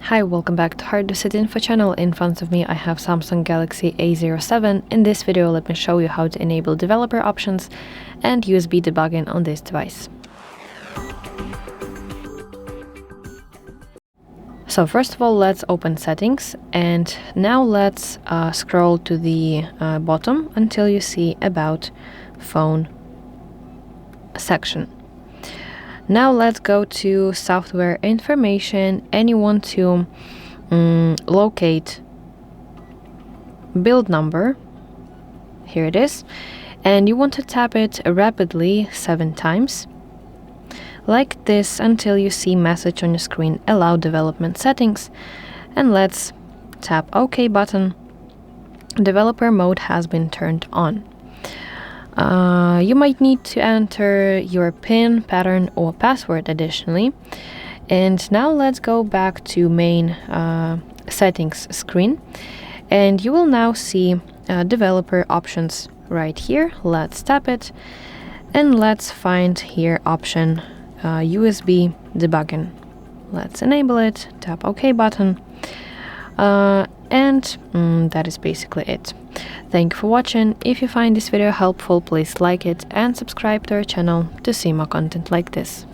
Hi, welcome back to HardReset.Info channel. In front of me I have Samsung Galaxy A07. In this video let me show you how to enable developer options and USB debugging on this device. So first of all, let's open settings, and now let's scroll to the bottom until you see about phone section. Now let's go to software information, and you want to locate build number. Here it is, and you want to tap it rapidly 7 times like this until you see message on your screen, allow development settings, and let's tap OK button. Developer mode has been turned on. You might need to enter your PIN, pattern, or password additionally. And now let's go back to main settings screen, and you will now see developer options right here. Let's tap it, and let's find here option USB debugging. Let's enable it, tap OK button, and that is basically it. Thank you for watching. If you find this video helpful, please like it and subscribe to our channel to see more content like this.